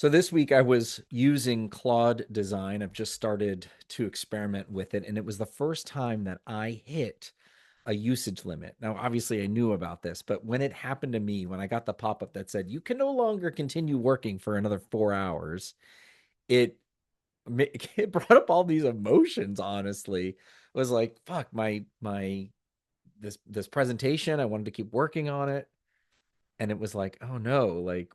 So this week I was using Claude Design. I've just started to experiment with it, and it was the first time that I hit a usage limit. Now, obviously, I knew about this, but when it happened to me, when I got the pop-up that said you can no longer continue working for another 4 hours, it it brought up all these emotions. Honestly, it was like, fuck my this presentation. I wanted to keep working on it, and it was like, oh no, like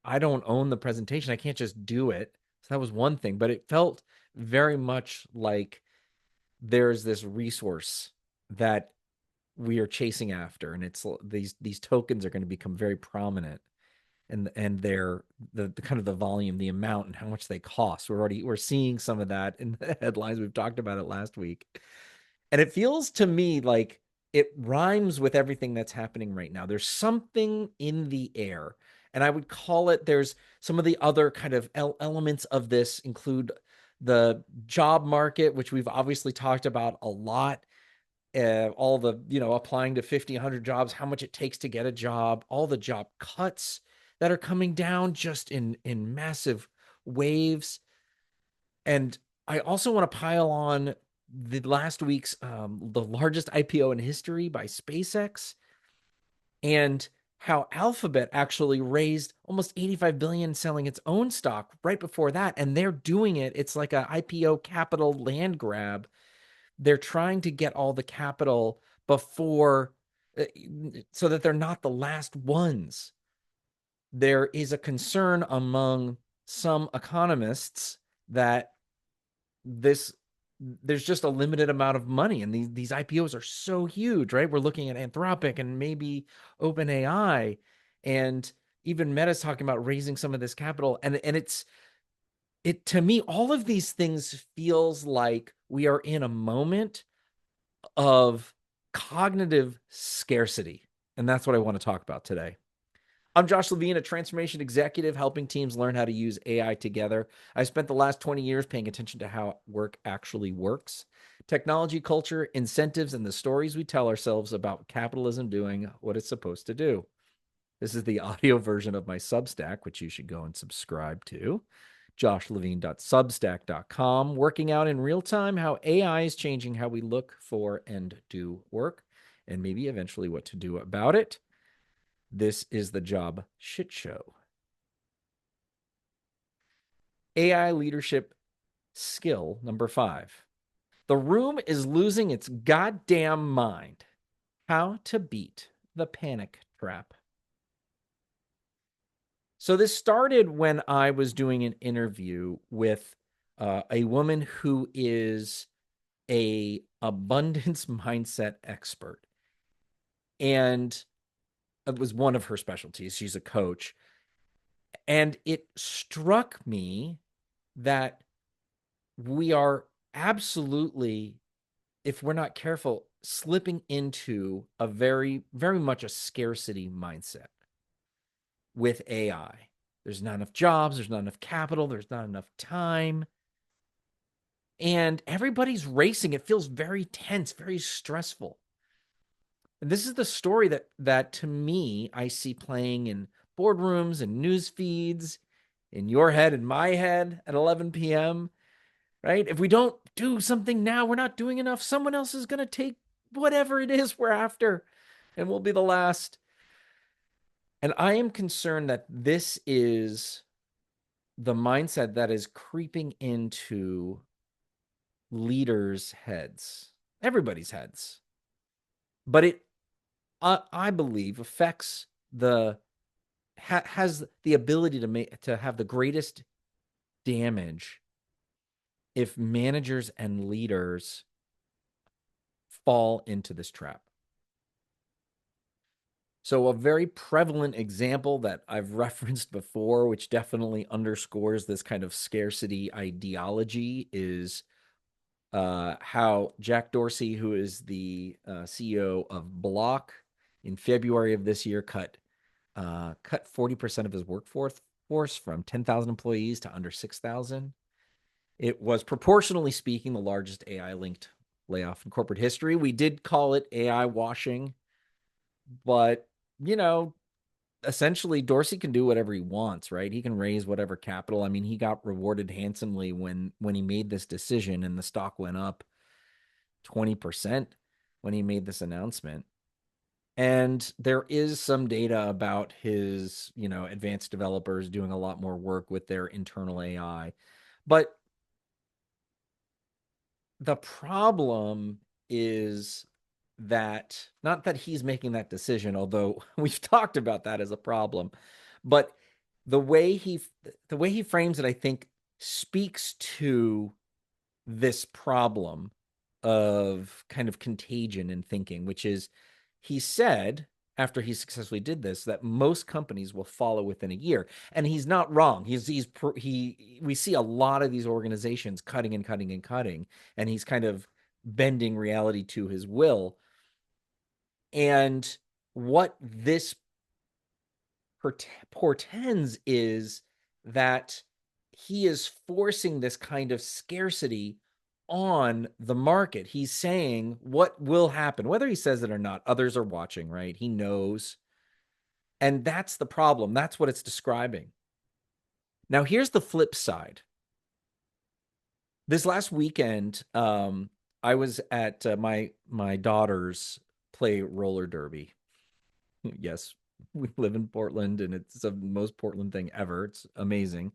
I don't own the presentation. I can't just do it. So that was one thing, but it felt very much like there's this resource that we are chasing after, and it's these tokens are going to become very prominent, and they're the kind of the volume, the amount, and how much they cost. We're seeing some of that in the headlines. We've talked about it last week. And it feels to me like it rhymes with everything that's happening right now. There's something in the air. And I would call it, there's some of the other kind of elements of this include the job market, which we've obviously talked about a lot. All the, applying to 50, 100 jobs, how much it takes to get a job, all the job cuts that are coming down just in massive waves. And I also want to pile on the last week's the largest IPO in history by SpaceX, and how Alphabet actually raised almost 85 billion selling its own stock right before that, and they're doing it. It's like a IPO capital land grab. They're trying to get all the capital before so that they're not the last ones. There is a concern among some economists that this there's just a limited amount of money, and these IPOs are so huge, right? We're looking at Anthropic and maybe OpenAI, and even Meta's talking about raising some of this capital, and it to me, all of these things feels like we are in a moment of cognitive scarcity, and that's what I want to talk about today. I'm Josh Levine, a transformation executive helping teams learn how to use AI together. I spent the last 20 years paying attention to how work actually works, technology, culture, incentives, and the stories we tell ourselves about capitalism doing what it's supposed to do. This is the audio version of my Substack, which you should go and subscribe to. joshlevine.substack.com, working out in real time how AI is changing how we look for and do work, and maybe eventually what to do about it. This is the Job Shit Show. AI leadership skill number 5. The room is losing its goddamn mind. How to beat the panic trap. So this started when I was doing an interview with a woman who is a abundance mindset expert, and it was one of her specialties. She's a coach, and it struck me that we are absolutely, if we're not careful, slipping into a very, very much a scarcity mindset with AI. There's not enough jobs, there's not enough capital, there's not enough time. And everybody's racing. It feels very tense, very stressful. And this is the story that to me I see playing in boardrooms and news feeds, in your head and my head at 11 p.m. Right? If we don't do something now, we're not doing enough. Someone else is going to take whatever it is we're after, and we'll be the last. And I am concerned that this is the mindset that is creeping into leaders' heads, everybody's heads. But it, I believe, affects has the ability to have the greatest damage if managers and leaders fall into this trap. So a very prevalent example that I've referenced before, which definitely underscores this kind of scarcity ideology, is how Jack Dorsey, who is the CEO of Block, in February of this year cut 40% of his workforce from 10,000 employees to under 6,000. It was, proportionally speaking, the largest AI-linked layoff in corporate history. We did call it AI washing, but, you know, essentially Dorsey can do whatever he wants, right? He can raise whatever capital. I mean, he got rewarded handsomely when he made this decision and the stock went up 20% when he made this announcement. And there is some data about his, advanced developers doing a lot more work with their internal AI. But the problem is that not that he's making that decision, although we've talked about that as a problem, but the way he the way he frames it, I think, speaks to this problem of kind of contagion in thinking, which is he said after he successfully did this that most companies will follow within a year, and he's not wrong. We see a lot of these organizations cutting and cutting and cutting, and he's kind of bending reality to his will. And what this portends is that he is forcing this kind of scarcity on the market. He's saying what will happen, whether he says it or not. Others are watching, right? He knows. And that's the problem. That's what it's describing. Now, here's the flip side. This last weekend, I was at my daughter's play roller derby. Yes, we live in Portland, and it's the most Portland thing ever. It's amazing.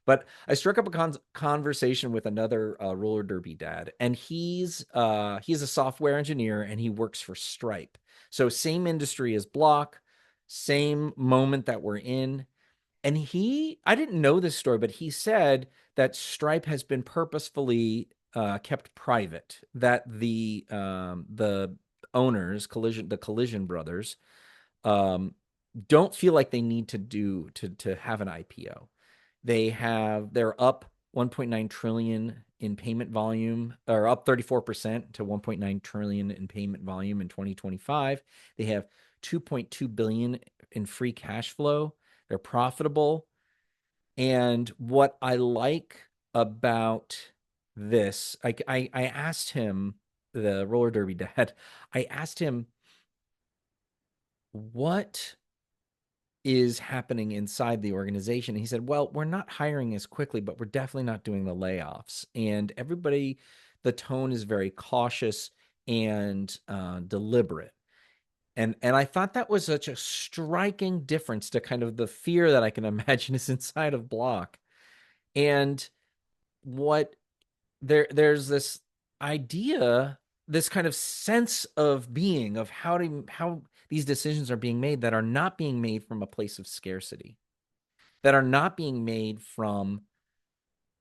But I struck up a conversation with another roller derby dad, and he's a software engineer, and he works for Stripe. So same industry as Block, same moment that we're in. And I didn't know this story, but he said that Stripe has been purposefully kept private. That the owners, the Collision brothers, um, don't feel like they need to have an IPO. They're up 1.9 trillion in payment volume, or up 34% to 1.9 trillion in payment volume in 2025. They have 2.2 billion in free cash flow. They're profitable. And what I like about this, I asked him, the roller derby dad, I asked him, what is happening inside the organization? And he said, well, we're not hiring as quickly, but we're definitely not doing the layoffs. And everybody, the tone is very cautious and deliberate. And I thought that was such a striking difference to kind of the fear that I can imagine is inside of Block. And what there's this idea, this kind of sense of being, of how these decisions are being made, that are not being made from a place of scarcity, that are not being made from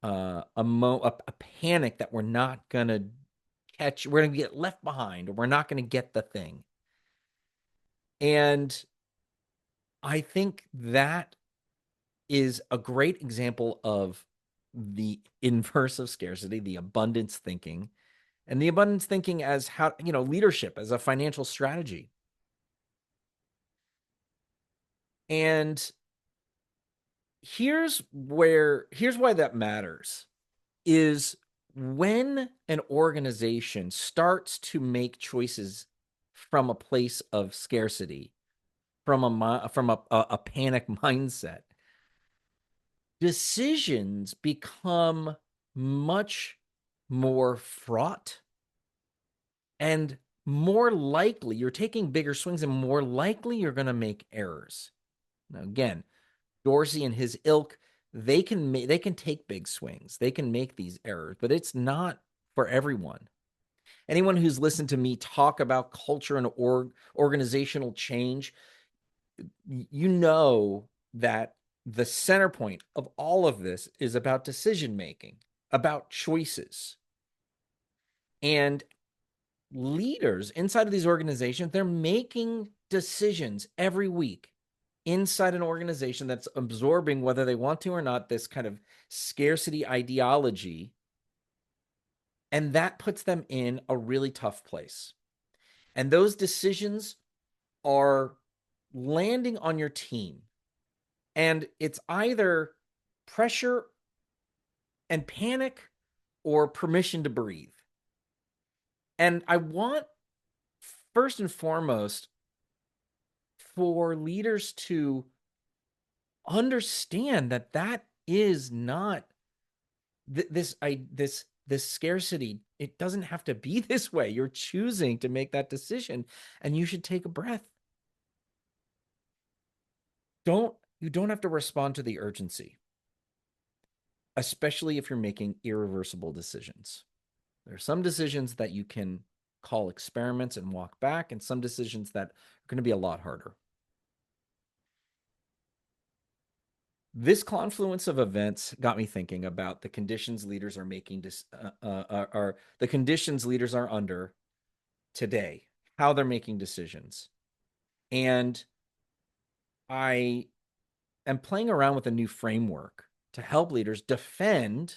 a panic that we're not gonna catch, we're gonna get left behind, or we're not gonna get the thing. And I think that is a great example of the inverse of scarcity, the abundance thinking, and the abundance thinking as how, leadership as a financial strategy. And here's why that matters, is when an organization starts to make choices from a place of scarcity, from a panic mindset, decisions become much more fraught, and more likely you're taking bigger swings, and more likely you're going to make errors. Now, again, Dorsey and his ilk, they can take big swings. They can make these errors, but it's not for everyone. Anyone who's listened to me talk about culture and organizational change, you know that the center point of all of this is about decision making, about choices. And leaders inside of these organizations, they're making decisions every week inside an organization that's absorbing, whether they want to or not, this kind of scarcity ideology. And that puts them in a really tough place. And those decisions are landing on your team. And it's either pressure and panic or permission to breathe. And I want, first and foremost, for leaders to understand that that is not this scarcity. It doesn't have to be this way. You're choosing to make that decision, and you should take a breath. You don't have to respond to the urgency, especially if you're making irreversible decisions. There are some decisions that you can call experiments and walk back, and some decisions that are going to be a lot harder. This confluence of events got me thinking about the conditions leaders are making are the conditions leaders are under today, how they're making decisions. And I am playing around with a new framework to help leaders defend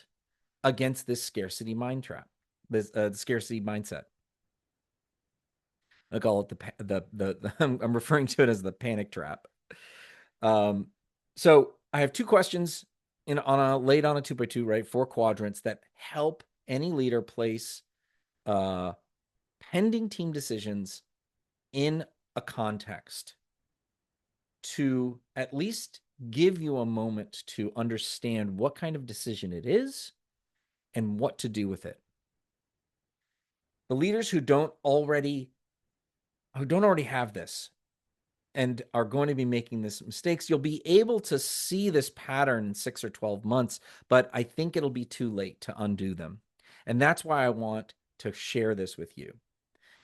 against this scarcity mind trap, this scarcity mindset. I call it the I'm referring to it as the panic trap. So I have two questions laid on a 2x2, right? 4 quadrants that help any leader place pending team decisions in a context to at least give you a moment to understand what kind of decision it is and what to do with it. The leaders who don't already have this and are going to be making this mistakes, you'll be able to see this pattern in 6 or 12 months, but I think it'll be too late to undo them. And that's why I want to share this with you.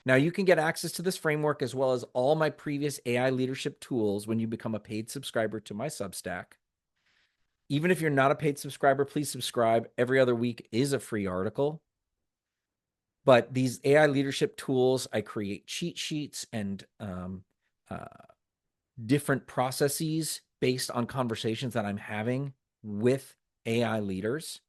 Now, you can get access to this framework as well as all my previous AI leadership tools when you become a paid subscriber to my Substack. Even if you're not a paid subscriber, please subscribe. Every other week is a free article. But these AI leadership tools, I create cheat sheets and different processes based on conversations that I'm having with AI leaders.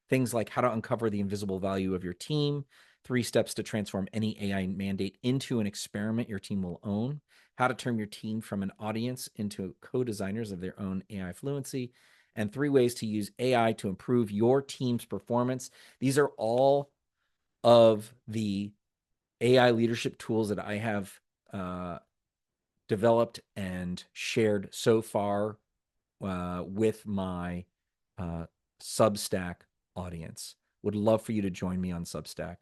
Things like how to uncover the invisible value of your team, 3 steps to transform any AI mandate into an experiment your team will own, how to turn your team from an audience into co-designers of their own AI fluency, and 3 ways to use AI to improve your team's performance. These are all of the AI leadership tools that I have developed and shared so far with my Substack audience. Would love for you to join me on Substack.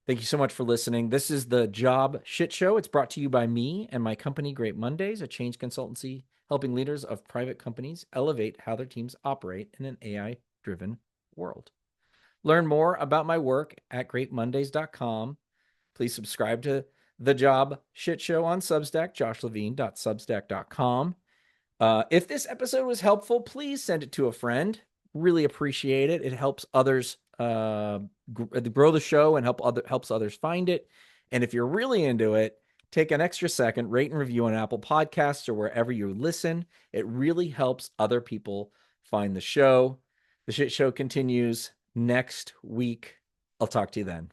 Thank you so much for listening. This is the Job Shit Show. It's brought to you by me and my company, Great Mondays, a change consultancy helping leaders of private companies elevate how their teams operate in an AI-driven world. Learn more about my work at greatmondays.com. Please subscribe to The Job Shit Show on Substack, joshlevine.substack.com. If this episode was helpful, please send it to a friend. Really appreciate it. It helps others grow the show and helps others find it. And if you're really into it, take an extra second, rate and review on Apple Podcasts or wherever you listen. It really helps other people find the show. The Shit Show continues next week. I'll talk to you then.